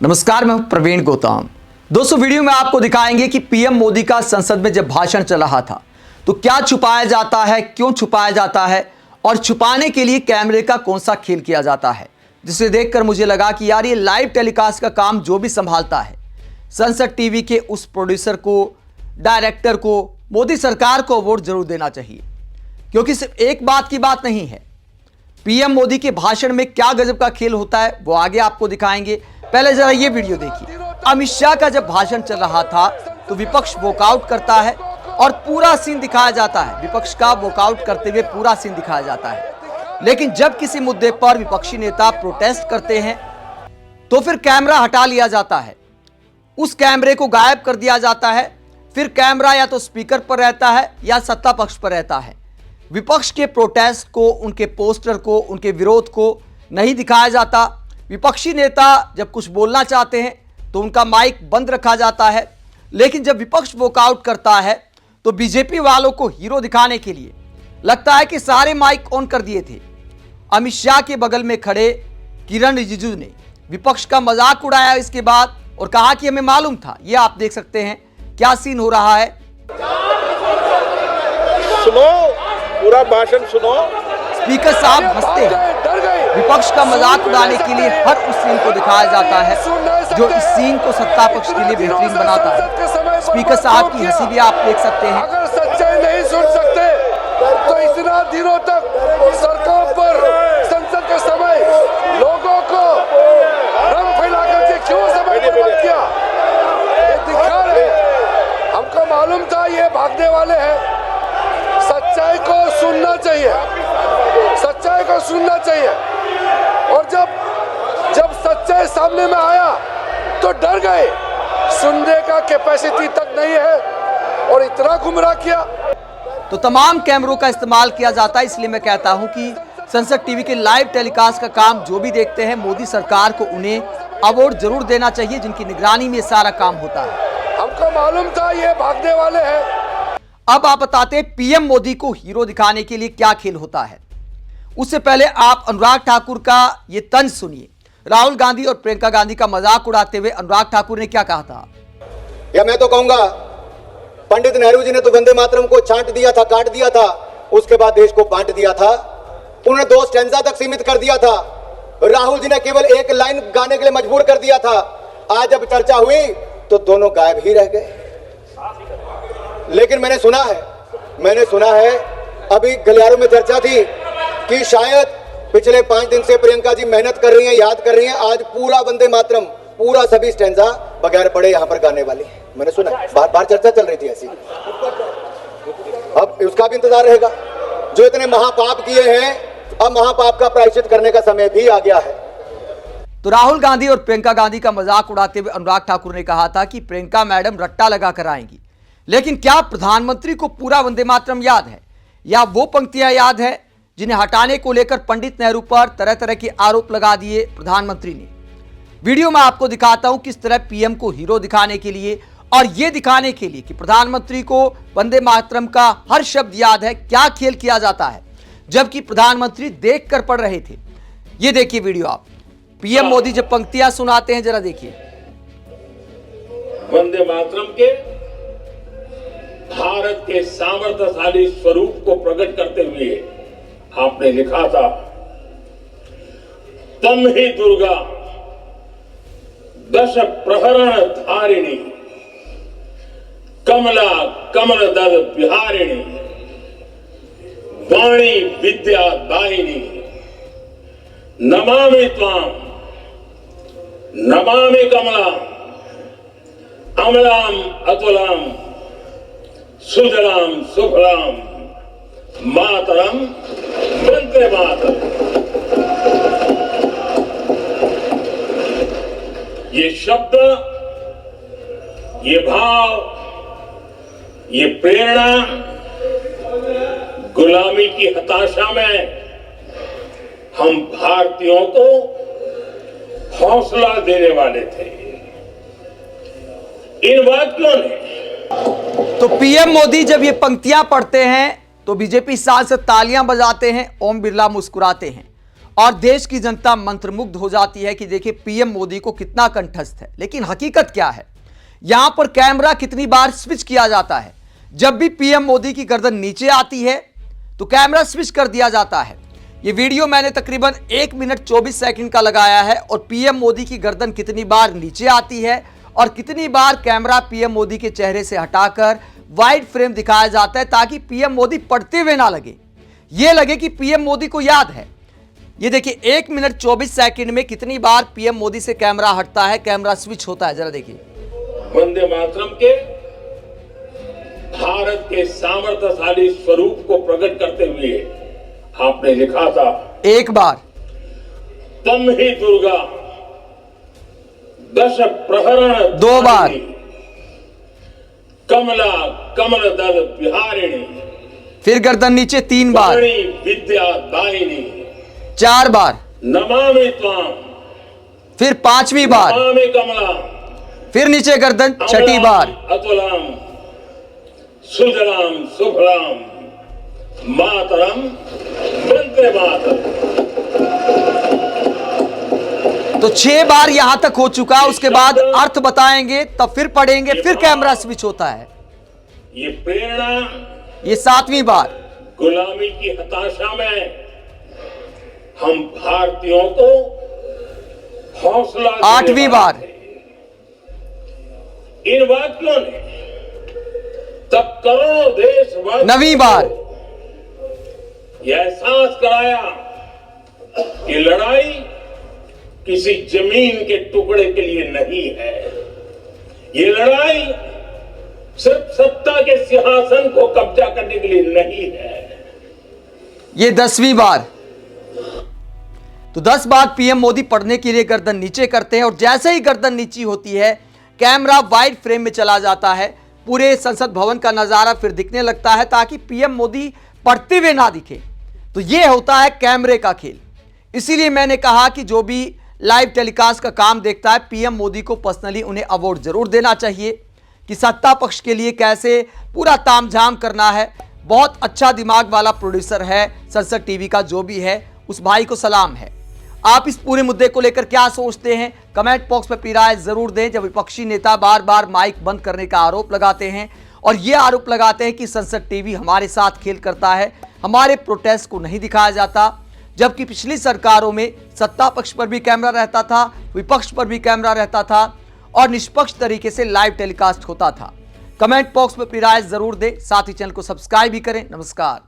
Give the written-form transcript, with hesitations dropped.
नमस्कार, मैं प्रवीण गौतम। दोस्तों, वीडियो में आपको दिखाएंगे कि पीएम मोदी का संसद में जब भाषण चल रहा था तो क्या छुपाया जाता है, क्यों छुपाया जाता है और छुपाने के लिए कैमरे का कौन सा खेल किया जाता है, जिसे देखकर मुझे लगा कि यार ये लाइव टेलीकास्ट का काम जो भी संभालता है, संसद टीवी के उस प्रोड्यूसर को, डायरेक्टर को, मोदी सरकार को अवार्ड जरूर देना चाहिए। क्योंकि सिर्फ एक बात की बात नहीं है, पीएम मोदी के भाषण में क्या गजब का खेल होता है वो आगे आपको दिखाएंगे। पहले जरा ये वीडियो देखिए। अमित शाह का जब भाषण चल रहा था तो विपक्ष वॉकआउट करता है और पूरा सीन दिखाया जाता है। विपक्ष का वॉकआउट करते हुए पूरा सीन दिखाया जाता है। लेकिन जब किसी मुद्दे पर विपक्षी नेता प्रोटेस्ट करते हैं तो फिर कैमरा हटा लिया जाता है, उस कैमरे को गायब कर दिया जाता है। फिर कैमरा या तो स्पीकर पर रहता है या सत्ता पक्ष पर रहता है। विपक्ष के प्रोटेस्ट को, उनके पोस्टर को, उनके विरोध को नहीं दिखाया जाता। विपक्षी नेता जब कुछ बोलना चाहते हैं तो उनका माइक बंद रखा जाता है। लेकिन जब विपक्ष वॉकआउट करता है तो बीजेपी वालों को हीरो दिखाने के लिए लगता है कि सारे माइक ऑन कर दिए थे। अमित शाह के बगल में खड़े किरण रिजिजू ने विपक्ष का मजाक उड़ाया इसके बाद और कहा कि हमें मालूम था। ये आप देख सकते हैं क्या सीन हो रहा है। सुनो, पूरा भाषण सुनो। स्पीकर साहब हंसते हैं। विपक्ष का मजाक उड़ाने के लिए हर उस सीन को दिखाया जाता है जो इस सीन को सत्ता पक्ष के लिए बेहतरीन बनाता है। स्पीकर साहब की हंसी भी आप देख सकते हैं। अगर सच्चाई नहीं सुन सकते तो इतना दिनों तक सरकार पर संसद के समय लोगों को रंग फैला करके क्यों समय बर्बाद किया? ये दिखा रहे, हमको मालूम था ये भागने वाले हैं। सच्चाई को सुनना चाहिए, सच्चाई को सुनना चाहिए। और जब सच्चाई सामने में आया तो डर गए। सुनने का कैपेसिटी तक नहीं है और इतना गुमराह किया। तो तमाम कैमरों का इस्तेमाल किया जाता है। इसलिए मैं कहता हूं कि संसद टीवी के लाइव टेलीकास्ट का काम जो भी देखते हैं, मोदी सरकार को उन्हें अवार्ड जरूर देना चाहिए, जिनकी निगरानी में सारा काम होता है। हमको मालूम था ये भागने वाले हैं। अब आप बताते हैं पीएम मोदी को हीरो दिखाने के लिए क्या खेल होता है। उससे पहले आप अनुराग ठाकुर का ये तंज सुनिए। राहुल गांधी और प्रियंका गांधी का मजाक उड़ाते हुए अनुराग ठाकुर ने क्या कहा था। या मैं तो कहूंगा, पंडित नेहरू जी ने तो वंदे मातरम को छांट दिया था, काट दिया था, उसके बाद देश को बांट दिया था। उन्होंने 2 स्टैंजा तक सीमित कर दिया था। राहुल जी ने केवल 1 लाइन गाने के लिए मजबूर कर दिया था। आज जब चर्चा हुई तो दोनों गायब ही रह गए। लेकिन मैंने सुना है अभी गलियारों में चर्चा थी कि शायद पिछले 5 दिन से प्रियंका जी मेहनत कर रही हैं, याद कर रही हैं। आज पूरा वंदे मातरम, पूरा सभी स्टैंजा बगैर पढ़े यहां पर गाने वाली। मैंने सुना, बार चर्चा चल रही थी ऐसी। अब उसका भी इंतजार रहेगा। जो इतने महापाप किए हैं, अब महापाप का प्रायश्चित करने का समय भी आ गया है। तो राहुल गांधी और प्रियंका गांधी का मजाक उड़ाते हुए अनुराग ठाकुर ने कहा था कि प्रियंका मैडम रट्टा लगा कर आएंगी। लेकिन क्या प्रधानमंत्री को पूरा वंदे मातरम याद है या वो पंक्तियां याद है जिन्हें हटाने को लेकर पंडित नेहरू पर तरह तरह के आरोप लगा दिए प्रधानमंत्री ने। वीडियो में आपको दिखाता हूं किस तरह पीएम को हीरो दिखाने के लिए और यह दिखाने के लिए कि प्रधानमंत्री को वंदे मातरम का हर शब्द याद है, क्या खेल किया जाता है, जबकि प्रधानमंत्री देख कर पढ़ रहे थे। ये देखिए वीडियो आप। पीएम मोदी जब पंक्तियां सुनाते हैं, जरा देखिए। वंदे मातरम के भारत के सामर्थ्यशाली स्वरूप को प्रकट करते हुए आपने लिखा था, तम ही दुर्गा दश प्रहरण धारिणी कमला कमल दल बिहारिणी वाणी विद्या दायिनी नमामि त्वाम नमामि कमलाम अमलाम अतुलाम सुजलाम सुफलाम मातरम वंदे मातरम। ये शब्द, ये भाव, ये प्रेरणा गुलामी की हताशा में हम भारतीयों को हौसला देने वाले थे। इन वाक्यों ने तो पीएम मोदी जब ये पंक्तियां पढ़ते हैं तो बीजेपी सांसद तालियां बजाते हैं, ओम बिरला मुस्कुराते हैं और देश की जनता मंत्रमुग्ध हो जाती है कि देखिए पीएम मोदी को कितना कंठस्थ है। लेकिन हकीकत क्या है, यहां पर कैमरा कितनी बार स्विच किया जाता है। जब भी पीएम मोदी की गर्दन नीचे आती है तो कैमरा स्विच कर दिया जाता है। यह वीडियो मैंने तकरीबन 1 मिनट 24 सेकंड का लगाया है और पीएम मोदी की गर्दन कितनी बार नीचे आती है और कितनी बार कैमरा पीएम मोदी के चेहरे से हटाकर वाइड फ्रेम दिखाया जाता है ताकि पीएम मोदी पढ़ते हुए ना लगे, यह लगे कि पीएम मोदी को याद है। ये देखिए 1 मिनट 24 सेकंड में कितनी बार पीएम मोदी से कैमरा हटता है, कैमरा स्विच होता है, जरा देखिए। वंदे मातरम के भारत के सामर्थ्यशाली स्वरूप को प्रकट करते हुए आपने लिखा था, एक बार, तम ही दुर्गा दश प्रहरण, 2 बार, कमला कमल दल बिहारिणी, फिर गर्दन नीचे 3 बार, विद्या दायिनी, 4 बार, नमामि त्वाम, फिर 5वीं बार, नमामि कमला, फिर नीचे गर्दन 6ठी बार, अतुलाम सुजलाम सुफलाम मातरम वंदे मातरम। तो 6 बार यहां तक हो चुका। उसके बाद अर्थ बताएंगे, तब फिर पढ़ेंगे, फिर कैमरा स्विच होता है। ये प्रेरणा, ये 7वीं बार, गुलामी की हताशा में हम भारतीयों को हौसला, 8वीं बार, इन वाक्यों ने तब करोड़ों देशवासियों 9वीं बार, यह एहसास कराया कि लड़ाई किसी जमीन के टुकड़े के लिए नहीं है। ये लड़ाई सिर्फ सत्ता के सिंहासन को कब्जा करने के लिए नहीं है। ये 10वीं बार। तो 10 बार पीएम मोदी पढ़ने के लिए गर्दन नीचे करते हैं और जैसे ही गर्दन नीची होती है कैमरा वाइड फ्रेम में चला जाता है। पूरे संसद भवन का नजारा फिर दिखने लगता है ताकि पीएम मोदी पढ़ते हुए ना दिखे। तो यह होता है कैमरे का खेल। इसीलिए मैंने कहा कि जो भी लाइव टेलीकास्ट का काम देखता है, पीएम मोदी को पर्सनली उन्हें अवार्ड जरूर देना चाहिए कि सत्ता पक्ष के लिए कैसे पूरा तामझाम करना है। बहुत अच्छा दिमाग वाला प्रोड्यूसर है संसद टीवी का, जो भी है उस भाई को सलाम है। आप इस पूरे मुद्दे को लेकर क्या सोचते हैं, कमेंट बॉक्स में अपनी राय जरूर दें। जब विपक्षी नेता बार बार माइक बंद करने का आरोप लगाते हैं और ये आरोप लगाते हैं कि संसद टीवी हमारे साथ खेल करता है, हमारे प्रोटेस्ट को नहीं दिखाया जाता, जबकि पिछली सरकारों में सत्ता पक्ष पर भी कैमरा रहता था, विपक्ष पर भी कैमरा रहता था और निष्पक्ष तरीके से लाइव टेलीकास्ट होता था। कमेंट बॉक्स में अपनी राय जरूर दें, साथ ही चैनल को सब्सक्राइब भी करें। नमस्कार।